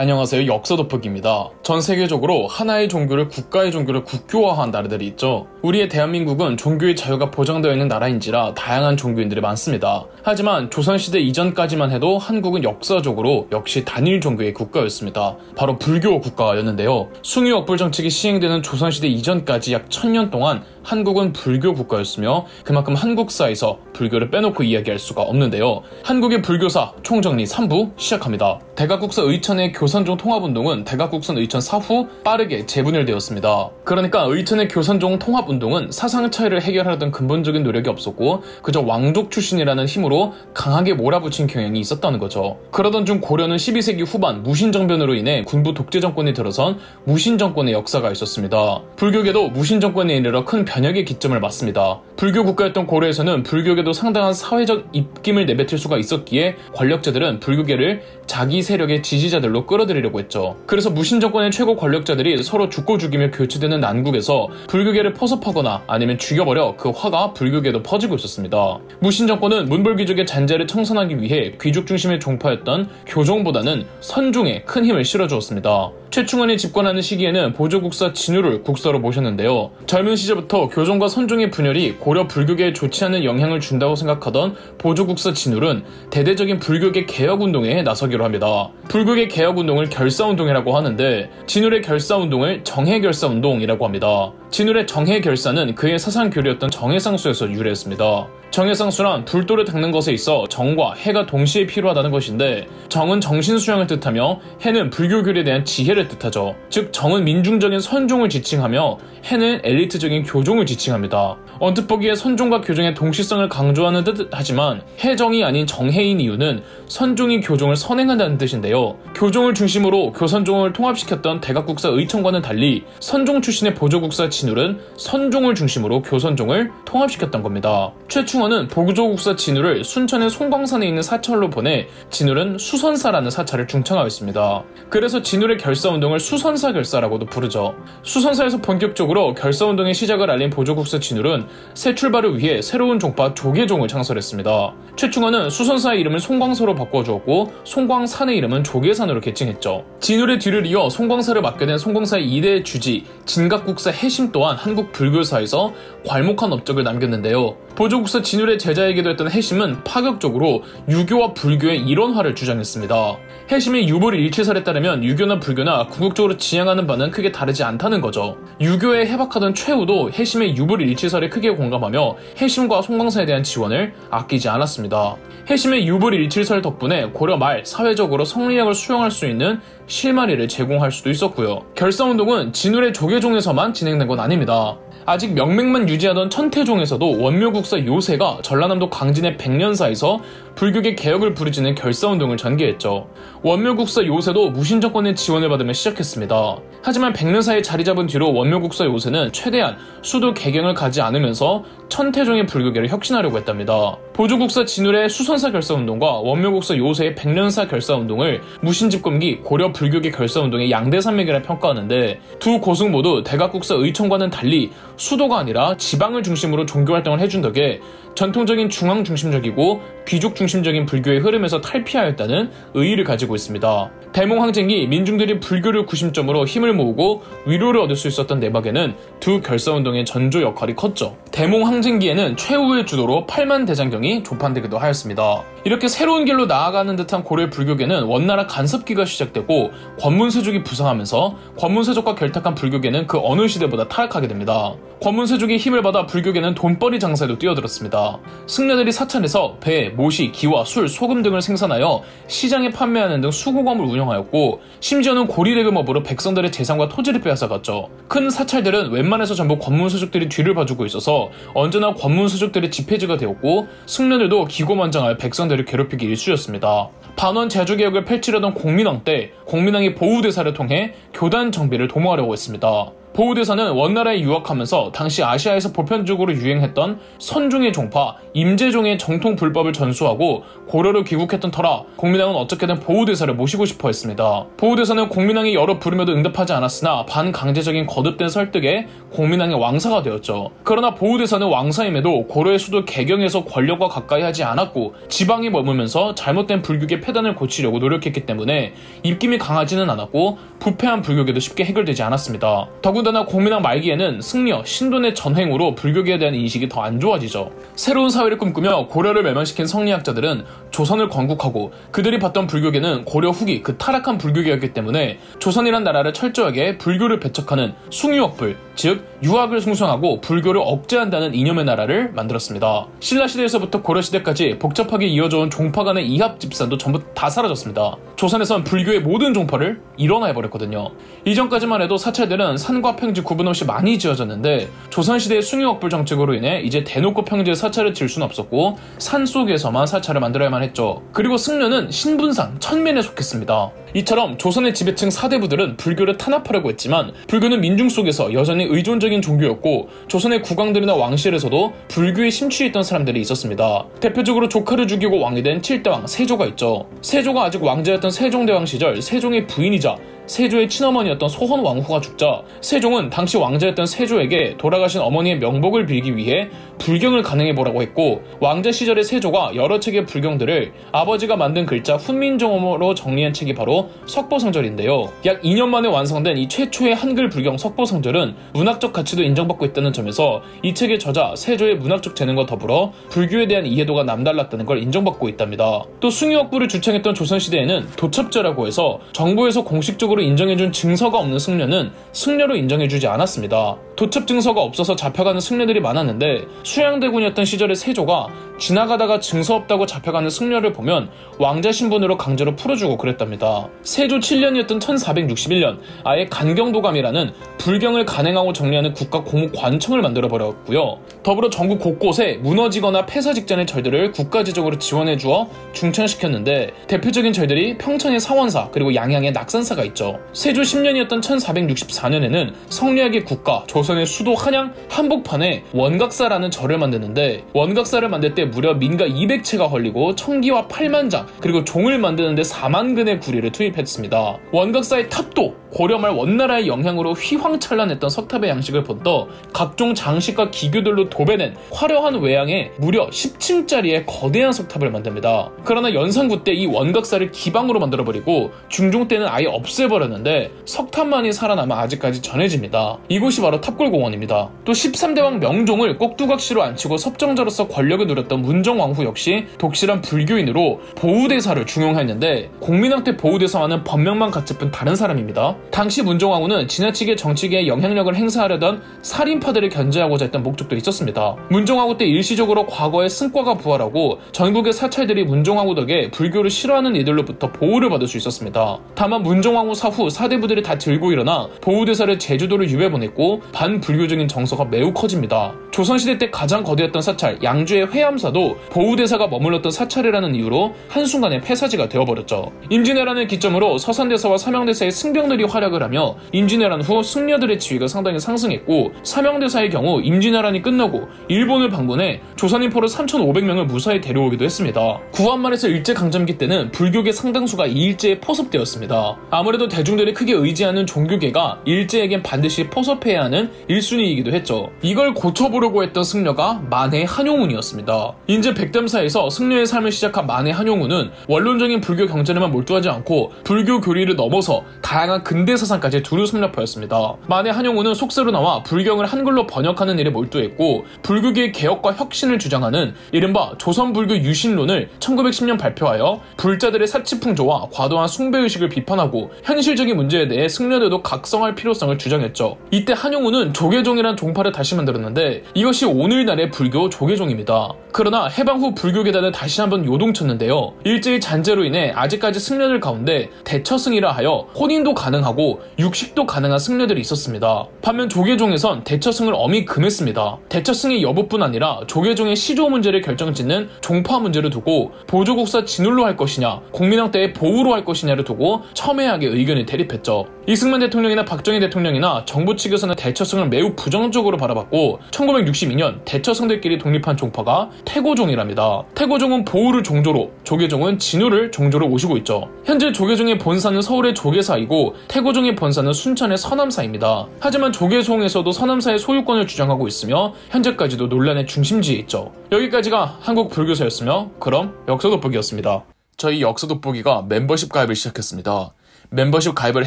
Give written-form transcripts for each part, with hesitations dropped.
안녕하세요. 역사 돋보기입니다. 전 세계적으로 하나의 종교를 국가의 종교를 국교화한 나라들이 있죠. 우리의 대한민국은 종교의 자유가 보장되어 있는 나라인지라 다양한 종교인들이 많습니다. 하지만 조선시대 이전까지만 해도 한국은 역사적으로 역시 단일 종교의 국가였습니다. 바로 불교 국가였는데요. 숭유역불 정책이 시행되는 조선시대 이전까지 약 1000년 동안 한국은 불교 국가였으며 그만큼 한국사에서 불교를 빼놓고 이야기할 수가 없는데요. 한국의 불교사 총정리 3부 시작합니다. 대각국사 의천의 교선종 통합운동은 대각국선 의천 사후 빠르게 재분열되었습니다. 그러니까 의천의 교선종 통합운동은 사상 차이를 해결하려던 근본적인 노력이 없었고 그저 왕족 출신이라는 힘으로 강하게 몰아붙인 경향이 있었다는 거죠. 그러던 중 고려는 12세기 후반 무신정변으로 인해 군부 독재 정권이 들어선 무신정권의 역사가 있었습니다. 불교계도 무신정권에 이르러 큰 변혁의 기점을 맞습니다. 불교 국가였던 고려에서는 불교계도 상당한 사회적 입김을 내뱉을 수가 있었기에 권력자들은 불교계를 자기 세력의 지지자들로 끌어들이려고 했죠. 그래서 무신정권의 최고 권력자들이 서로 죽고 죽이며 교체되는 난국에서 불교계를 포섭하거나 아니면 죽여버려 그 화가 불교계도 퍼지고 있었습니다. 무신정권은 문벌귀족의 잔재를 청산하기 위해 귀족 중심의 종파였던 교종보다는 선종에 큰 힘을 실어주었습니다. 최충원이 집권하는 시기에는 보조국사 진우를 국사로 모셨는데요. 젊은 시절부터 교종과 선종의 분열이 고려 불교계에 좋지 않은 영향을 준다고 생각하던 보조국사 진울은 대대적인 불교계 개혁운동에 나서기로 합니다. 불교계 개혁운동을 결사운동이라고 하는데 진울의 결사운동을 정해결사운동이라고 합니다. 진울의 정해결사는 그의 사상교리였던 정해상수에서 유래했습니다. 정해상수란 불도를 닦는 것에 있어 정과 해가 동시에 필요하다는 것인데 정은 정신수양을 뜻하며 해는 불교교리에 대한 지혜를 뜻하죠. 즉 정은 민중적인 선종을 지칭하며 해는 엘리트적인 교종을 지칭합니다. 언뜻 보기에 선종과 교종의 동시성을 강조하는 듯 하지만 해정이 아닌 정해인 이유는 선종이 교종을 선행한다는 뜻인데요. 교종을 중심으로 교선종을 통합시켰던 대각국사 의천과는 달리 선종 출신의 보조국사 진울은 선종을 중심으로 교선종을 통합시켰던 겁니다. 최충원은 보조국사 진울을 순천의 송광산에 있는 사찰로 보내 진울은 수선사라는 사찰을 중창하였습니다. 그래서 진울의 결사운동을 수선사 결사라고도 부르죠. 수선사에서 본격적으로 결사운동의 시작을 알린 보조국사 진울은 새 출발을 위해 새로운 종파 조계종을 창설했습니다. 최충원은 수선사의 이름을 송광서로 바꿔주었고 송광산의 이름은 조계산으로 개칭했죠. 진울의 뒤를 이어 송광사를 맡게 된 송광사의 2대 주지 진각국사 해심 또한 한국 불교사에서 괄목한 업적을 남겼는데요. 보조국사 진울의 제자이기도 했던 해심은 파격적으로 유교와 불교의 일원화를 주장했습니다. 해심의 유불일치설에 따르면 유교나 불교나 궁극적으로 지향하는 바는 크게 다르지 않다는 거죠. 유교에 해박하던 최후도 해심의 유불일치설에 크게 공감하며 해심과 송광사에 대한 지원을 아끼지 않았습니다. 해심의 유불일치설 덕분에 고려 말 사회적으로 성리학을 수용할 수 있는 실마리를 제공할 수도 있었고요. 결사운동은 진울의 조계종에서만 진행된 건 아닙니다. 아직 명맥만 유지하던 천태종에서도 원묘국사 요새가 전라남도 강진의 백년사에서 불교계 개혁을 부르짖는 결사운동을 전개했죠. 원묘국사 요새도 무신정권의 지원을 받으며 시작했습니다. 하지만 백년사에 자리 잡은 뒤로 원묘국사 요새는 최대한 수도 개경을 가지 않으면서 천태종의 불교계를 혁신하려고 했답니다. 보조국사 진울의 수선사 결사운동과 원묘국사 요새의 백년사 결사운동을 무신집권기 고려 불교계 결사운동의 양대산맥이라 평가하는데 두 고승 모두 대각국사 의천과는 달리 수도가 아니라 지방을 중심으로 종교활동을 해준 덕에 전통적인 중앙 중심적이고 귀족 중심적인 불교의 흐름에서 탈피하였다는 의의를 가지고 있습니다. 대몽 항쟁기 민중들이 불교를 구심점으로 힘을 모으고 위로를 얻을 수 있었던 내막에는 두 결사운동의 전조 역할이 컸죠. 대몽 항쟁기에는 최후의 주도로 8만 대장경이 조판되기도 하였습니다. 이렇게 새로운 길로 나아가는 듯한 고려의 불교계는 원나라 간섭기가 시작되고 권문세족이 부상하면서 권문세족과 결탁한 불교계는 그 어느 시대보다 타락하게 됩니다. 권문세족의 힘을 받아 불교계는 돈벌이 장사에도 뛰어들었습니다. 승려들이 사찰에서 배, 모시, 기와, 술, 소금 등을 생산하여 시장에 판매하는 등 수고검을 운영하였고 심지어는 고리대금업으로 백성들의 재산과 토지를 빼앗아갔죠. 큰 사찰들은 웬만해서 전부 권문세족들이 뒤를 봐주고 있어서 언제나 권문세족들의 지폐지가 되었고 승려들도 기고만장하여 백성들을 괴롭히기 일쑤였습니다. 반원 제주개혁을 펼치려던 공민왕 때 공민왕이 보우대사를 통해 교단 정비를 도모하려고 했습니다. 보우대사는 원나라에 유학하면서 당시 아시아에서 보편적으로 유행했던 선종의 종파, 임재종의 정통 불법을 전수하고 고려로 귀국했던 터라 공민왕은 어떻게든 보우대사를 모시고 싶어 했습니다. 보우대사는 공민왕이 여러 부름에도 응답하지 않았으나 반강제적인 거듭된 설득에 공민왕의 왕사가 되었죠. 그러나 보우대사는 왕사임에도 고려의 수도 개경에서 권력과 가까이 하지 않았고 지방에 머물면서 잘못된 불교계 폐단을 고치려고 노력했기 때문에 입김이 강하지는 않았고 부패한 불교계도 쉽게 해결되지 않았습니다. 더군다나 공민왕 말기에는 승려, 신돈의 전횡으로 불교계에 대한 인식이 더 안 좋아지죠. 새로운 사회를 꿈꾸며 고려를 멸망시킨 성리학자들은 조선을 건국하고 그들이 봤던 불교계는 고려 후기 그 타락한 불교계였기 때문에 조선이란 나라를 철저하게 불교를 배척하는 숭유학불, 즉 유학을 숭상하고 불교를 억제한다는 이념의 나라를 만들었습니다. 신라시대에서부터 고려시대까지 복잡하게 이어져온 종파 간의 이합 집산도 전부 다 사라졌습니다. 조선에선 불교의 모든 종파를 일어나해버렸거든요. 이전까지만 해도 사찰들은 산과 평지 구분 없이 많이 지어졌는데 조선시대의 숭유학불 정책으로 인해 이제 대놓고 평지에 사찰을 지을 수는 없었고 산 속에서만 사찰을 만들어야만 했죠. 그리고 승려는 신분상 천면에 속했습니다. 이처럼 조선의 지배층 사대부들은 불교를 탄압하려고 했지만 불교는 민중 속에서 여전히 의존적인 종교였고 조선의 국왕들이나 왕실에서도 불교에 심취했던 사람들이 있었습니다. 대표적으로 조카를 죽이고 왕이 된 7대왕 세조가 있죠. 세조가 아직 왕자였던 세종대왕 시절 세종의 부인이자 세조의 친어머니였던 소헌왕후가 죽자 세종은 당시 왕자였던 세조에게 돌아가신 어머니의 명복을 빌기 위해 불경을 간행해보라고 했고 왕자 시절의 세조가 여러 책의 불경들을 아버지가 만든 글자 훈민정음으로 정리한 책이 바로 석보성절인데요. 약 2년 만에 완성된 이 최초의 한글 불경 석보성절은 문학적 가치도 인정받고 있다는 점에서 이 책의 저자 세조의 문학적 재능과 더불어 불교에 대한 이해도가 남달랐다는 걸 인정받고 있답니다. 또 숭유학부를 주창했던 조선시대에는 도첩제라고 해서 정부에서 공식적으로 인정해준 증서가 없는 승려는 승려로 인정해주지 않았습니다. 도첩 증서가 없어서 잡혀가는 승려들이 많았는데 수양대군이었던 시절의 세조가 지나가다가 증서 없다고 잡혀가는 승려를 보면 왕자 신분으로 강제로 풀어주고 그랬답니다. 세조 7년이었던 1461년 아예 간경도감이라는 불경을 간행하고 정리하는 국가 공관청을 만들어버렸고요. 더불어 전국 곳곳에 무너지거나 폐사 직전의 절들을 국가지적으로 지원해주어 중창시켰는데 대표적인 절들이 평창의 사원사 그리고 양양의 낙산사가 있죠. 세조 10년이었던 1464년에는 성리학의 국가 조선의 수도 한양 한복판에 원각사라는 절을 만드는데 원각사를 만들 때 무려 민가 200채가 헐리고 청기와 8만 장 그리고 종을 만드는데 4만 근의 구리를 투입했습니다. 원각사의 탑도 고려말 원나라의 영향으로 휘황찬란했던 석탑의 양식을 본떠 각종 장식과 기교들로 도배낸 화려한 외양에 무려 10층짜리의 거대한 석탑을 만듭니다. 그러나 연산구 때 이 원각사를 기방으로 만들어버리고 중종 때는 아예 없애버렸는데 석탑만이 살아남아 아직까지 전해집니다. 이곳이 바로 탑골공원입니다. 또 13대왕 명종을 꼭두각시로 앉히고 섭정자로서 권력을 누렸던 문정왕후 역시 독실한 불교인으로 보우대사를 중용했는데 공민왕 때 보우대사와는 법명만 같이 푼 다른 사람입니다. 당시 문정왕후는 지나치게 정치계에 영향력을 행사하려던 살인파들을 견제하고자 했던 목적도 있었습니다. 문정왕후 때 일시적으로 과거의 승과가 부활하고 전국의 사찰들이 문정왕후 덕에 불교를 싫어하는 이들로부터 보호를 받을 수 있었습니다. 다만 문정왕후 사후 사대부들이 다 들고 일어나 보우대사를 제주도로 유배 보냈고 반불교적인 정서가 매우 커집니다. 조선시대 때 가장 거대했던 사찰 양주의 회암사도 보우대사가 머물렀던 사찰이라는 이유로 한순간에 폐사지가 되어버렸죠. 임진왜란을 기점으로 서산대사와 사명대사의 승병들이 활약을 하며 임진왜란 후 승려들의 지위가 상당히 상승했고 사명대사의 경우 임진왜란이 끝나고 일본을 방문해 조선인포로 3,500명을 무사히 데려오기도 했습니다. 구한말에서 일제강점기 때는 불교계 상당수가 이 일제에 포섭되었습니다. 아무래도 대중들이 크게 의지하는 종교계가 일제에겐 반드시 포섭해야 하는 1순위이기도 했죠. 이걸 고쳐보려고 했던 승려가 만해 한용운이었습니다. 인제 백담사에서 승려의 삶을 시작한 만해 한용운은 원론적인 불교 경전에만 몰두하지 않고 불교 교리를 넘어서 다양한 근대 사상까지 두루 섭렵하였습니다. 만해 한용운은 속세로 나와 불경을 한글로 번역하는 일에 몰두했고 불교계의 개혁과 혁신을 주장하는 이른바 조선불교 유신론을 1910년 발표하여 불자들의 사치풍조와 과도한 숭배의식을 비판하고 현실적인 문제에 대해 승려들도 각성할 필요성을 주장했죠. 이때 한용운은 조계종이란 종파를 다시 만들었는데 이것이 오늘날의 불교 조계종입니다. 그러나 해방 후 불교계단을 다시 한번 요동쳤는데요. 일제의 잔재로 인해 아직까지 승려들 가운데 대처승이라 하여 혼인도 가능하고 육식도 가능한 승려들이 있었습니다. 반면 조계종에선 대처승을 엄히 금했습니다. 대처승의 여부뿐 아니라 조계종의 시조 문제를 결정짓는 종파 문제를 두고 보조국사 진울로 할 것이냐 공민왕 때의 보우로 할 것이냐를 두고 첨예하게 의견을 의견이 대립했죠. 이승만 대통령이나 박정희 대통령이나 정부 측에서는 대처성을 매우 부정적으로 바라봤고 1962년 대처성들끼리 독립한 종파가 태고종이랍니다. 태고종은 보우를 종조로, 조계종은 진우를 종조로 모시고 있죠. 현재 조계종의 본사는 서울의 조계사이고 태고종의 본사는 순천의 서남사입니다. 하지만 조계종에서도 서남사의 소유권을 주장하고 있으며 현재까지도 논란의 중심지에 있죠. 여기까지가 한국 불교사였으며 그럼 역사 돋보기였습니다. 저희 역사 돋보기가 멤버십 가입을 시작했습니다. 멤버십 가입을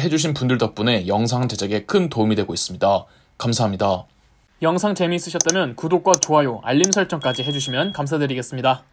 해주신 분들 덕분에 영상 제작에 큰 도움이 되고 있습니다. 감사합니다. 영상 재미있으셨다면 구독과 좋아요, 알림 설정까지 해주시면 감사드리겠습니다.